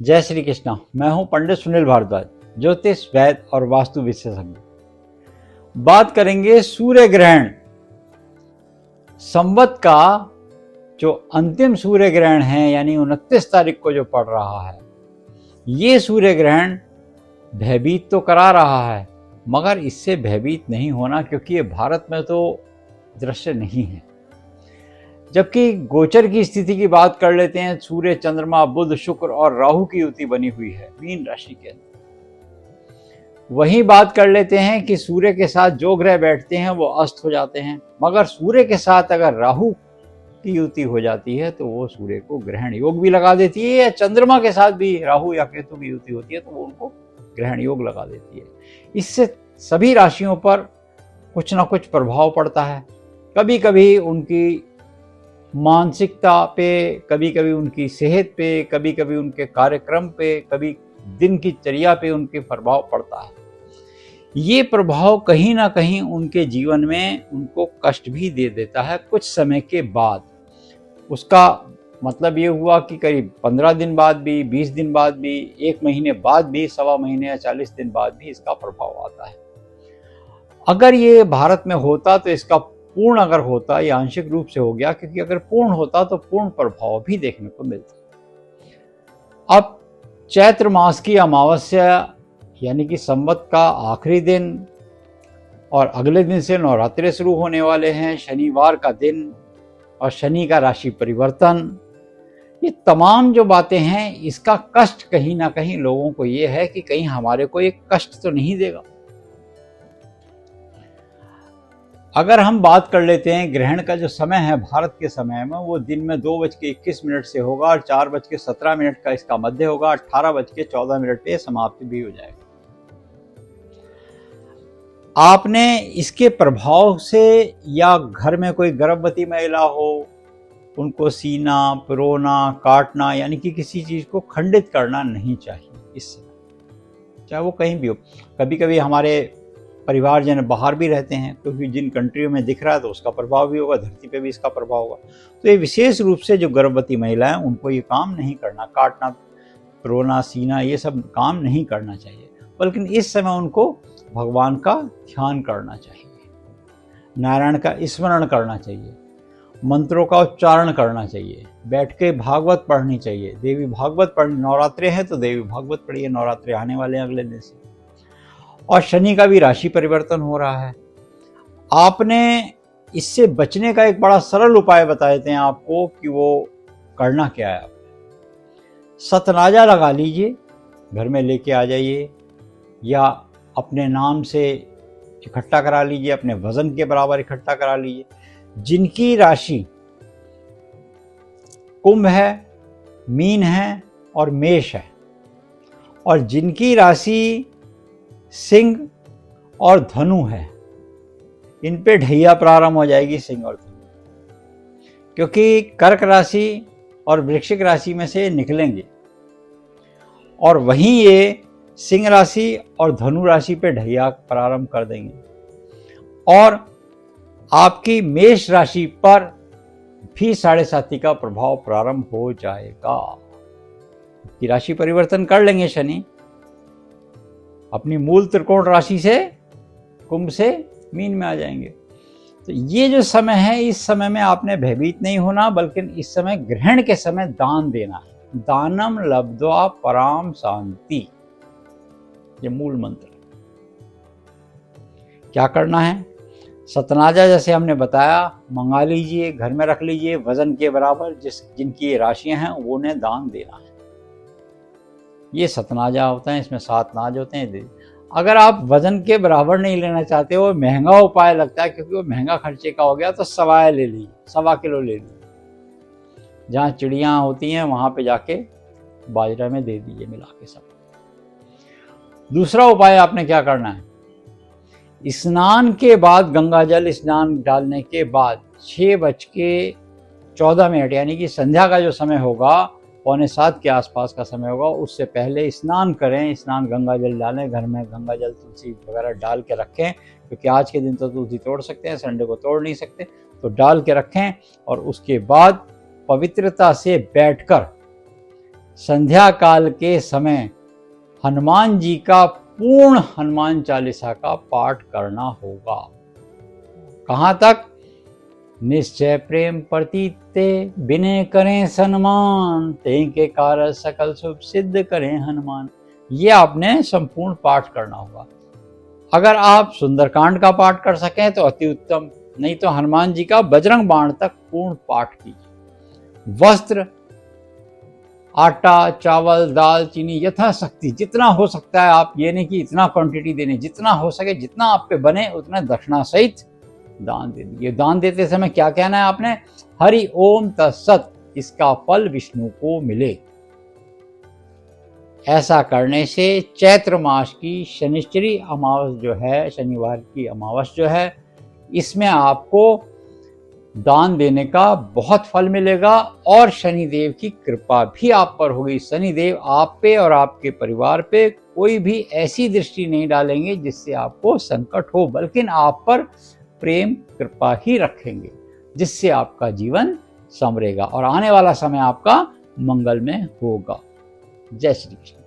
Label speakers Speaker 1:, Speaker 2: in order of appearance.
Speaker 1: जय श्री कृष्णा। मैं हूं पंडित सुनील भारद्वाज, ज्योतिष, वैद और वास्तु विशेषज्ञ। बात करेंगे सूर्य ग्रहण। संवत का जो अंतिम सूर्य ग्रहण है, यानी 29 तारीख को जो पड़ रहा है, ये सूर्य ग्रहण भयभीत तो करा रहा है, मगर इससे भयभीत नहीं होना, क्योंकि ये भारत में तो दृश्य नहीं है। जबकि गोचर की स्थिति की बात कर लेते हैं, सूर्य, चंद्रमा, बुध, शुक्र और राहु की युति बनी हुई है मीन राशि के अंदर। वहीं बात कर लेते हैं कि सूर्य के साथ जो ग्रह बैठते हैं वो अस्त हो जाते हैं, मगर सूर्य के साथ अगर राहु की युति हो जाती है तो वो सूर्य को ग्रहण योग भी लगा देती है, या चंद्रमा के साथ भी राहु या केतु की युति होती है तो वो उनको ग्रहण योग लगा देती है। इससे सभी राशियों पर कुछ ना कुछ प्रभाव पड़ता है। कभी कभी उनकी मानसिकता पे, कभी कभी उनकी सेहत पे, कभी कभी उनके कार्यक्रम पे, कभी दिन की चर्या पे उनके प्रभाव पड़ता है। ये प्रभाव कहीं ना कहीं उनके जीवन में उनको कष्ट भी दे देता है कुछ समय के बाद। उसका मतलब ये हुआ कि करीब 15 दिन बाद भी, 20 दिन बाद भी, 1 महीने बाद भी, सवा महीने या 40 दिन बाद भी इसका प्रभाव आता है। अगर ये भारत में होता तो इसका पूर्ण अगर होता, या आंशिक रूप से हो गया, क्योंकि अगर पूर्ण होता तो पूर्ण प्रभाव भी देखने को मिलता। अब चैत्र मास की अमावस्या यानी कि संवत का आखिरी दिन और अगले दिन से नवरात्रे शुरू होने वाले हैं, शनिवार का दिन और शनि का राशि परिवर्तन, ये तमाम जो बातें हैं, इसका कष्ट कहीं ना कहीं लोगों को ये है कि कहीं हमारे को ये कष्ट तो नहीं देगा। अगर हम बात कर लेते हैं ग्रहण का जो समय है भारत के समय में, वो दिन में 2:21 से होगा और 4:17 का इसका मध्य होगा, 18:14 पे समाप्ति भी हो जाएगा। आपने इसके प्रभाव से, या घर में कोई गर्भवती महिला हो, उनको सीना, पिरोना, काटना, यानी कि किसी चीज को खंडित करना नहीं चाहिए इस समय, चाहे वो कहीं भी हो। कभी कभी हमारे परिवारजन बाहर भी रहते हैं, क्योंकि जिन कंट्रियों में दिख रहा है तो उसका प्रभाव भी होगा, धरती पे भी इसका प्रभाव होगा। तो ये विशेष रूप से जो गर्भवती महिला है उनको ये काम नहीं करना, काटना, पिरोना, सीना, ये सब काम नहीं करना चाहिए, बल्कि इस समय उनको भगवान का ध्यान करना चाहिए, नारायण का स्मरण करना चाहिए, मंत्रों का उच्चारण करना चाहिए, बैठ के भागवत पढ़नी चाहिए, देवी भागवत पढ़नी। नवरात्रे हैं तो देवी भागवत पढ़िए, नवरात्रे आने वाले हैं अगले दिन से। और शनि का भी राशि परिवर्तन हो रहा है। आपने इससे बचने का एक बड़ा सरल उपाय बता देते हैं आपको कि वो करना क्या है। सतनाजा लगा लीजिए, घर में लेके आ जाइए, या अपने नाम से इकट्ठा करा लीजिए, अपने वजन के बराबर इकट्ठा करा लीजिए। जिनकी राशि कुंभ है, मीन है और मेष है, और जिनकी राशि सिंह और धनु है, इन पे ढैया प्रारंभ हो जाएगी, सिंह और धनु, क्योंकि कर्क राशि और वृश्चिक राशि में से निकलेंगे, और वहीं ये सिंह राशि और धनु राशि पे ढैया प्रारंभ कर देंगे। और आपकी मेष राशि पर भी 7.5 का प्रभाव प्रारंभ हो जाएगा। कि राशि परिवर्तन कर लेंगे शनि, अपनी मूल त्रिकोण राशि से कुंभ से मीन में आ जाएंगे। तो ये जो समय है, इस समय में आपने भयभीत नहीं होना, बल्कि इस समय ग्रहण के समय दान देना है। दानम लब्ध्वा पराम शांति, ये मूल मंत्र। क्या करना है? सतनाजा जैसे हमने बताया, मंगा लीजिए, घर में रख लीजिए, वजन के बराबर जिनकी राशियां हैं उन्हें दान देना है। ये सतनाजा होता है, इसमें 7 नाज होते हैं। अगर आप वजन के बराबर नहीं लेना चाहते हो, महंगा उपाय लगता है क्योंकि वो महंगा खर्चे का हो गया, तो सवाए ले लीजिए, 1.25 किलो ले लीजिए। जहाँ चिड़ियाँ होती हैं वहाँ पे जाके बाजरा में दे दीजिए मिला के सब। दूसरा उपाय आपने क्या करना है? स्नान के बाद, गंगा जल स्नान डालने के बाद 6:14 यानी कि संध्या का जो समय होगा, 6:45 के आसपास का समय होगा, उससे पहले स्नान करें। स्नान गंगा जल डालें, घर में गंगा जल, तुलसी वगैरह डाल के रखें, क्योंकि आज के दिन तो तुलसी तोड़ सकते हैं, संडे को तोड़ नहीं सकते, तो डाल के रखें। और उसके बाद पवित्रता से बैठकर संध्या काल के समय हनुमान जी का पूर्ण हनुमान चालीसा का पाठ करना होगा। कहाँ तक? निश्चय प्रेम प्रतीते बिने करें सन्मान, ते के कार्य सकल शुभ सिद्ध करें हनुमान। ये आपने संपूर्ण पाठ करना होगा। अगर आप सुंदरकांड का पाठ कर सकें तो अति उत्तम, नहीं तो हनुमान जी का बजरंग बाण तक पूर्ण पाठ कीजिए। वस्त्र, आटा, चावल, दाल, चीनी यथाशक्ति जितना हो सकता है, आप ये नहीं कि इतना क्वांटिटी देने, जितना हो सके, जितना आप पे बने उतना दक्षिणा सहित दान दे दीजिए। दान देते समय क्या कहना है आपने? हरि ओम तत्सत, इसका फल विष्णु को मिले। ऐसा करने से चैत्र मास की शनिश्चरी अमावस जो है, शनिवार की अमावस जो है, इसमें आपको दान देने का बहुत फल मिलेगा और शनिदेव की कृपा भी आप पर होगी। शनिदेव आप पे और आपके परिवार पे कोई भी ऐसी दृष्टि नहीं डालेंगे जिससे आपको संकट हो, बल्कि आप पर प्रेम कृपा ही रखेंगे, जिससे आपका जीवन संवरेगा और आने वाला समय आपका मंगलमय होगा। जय श्री कृष्ण।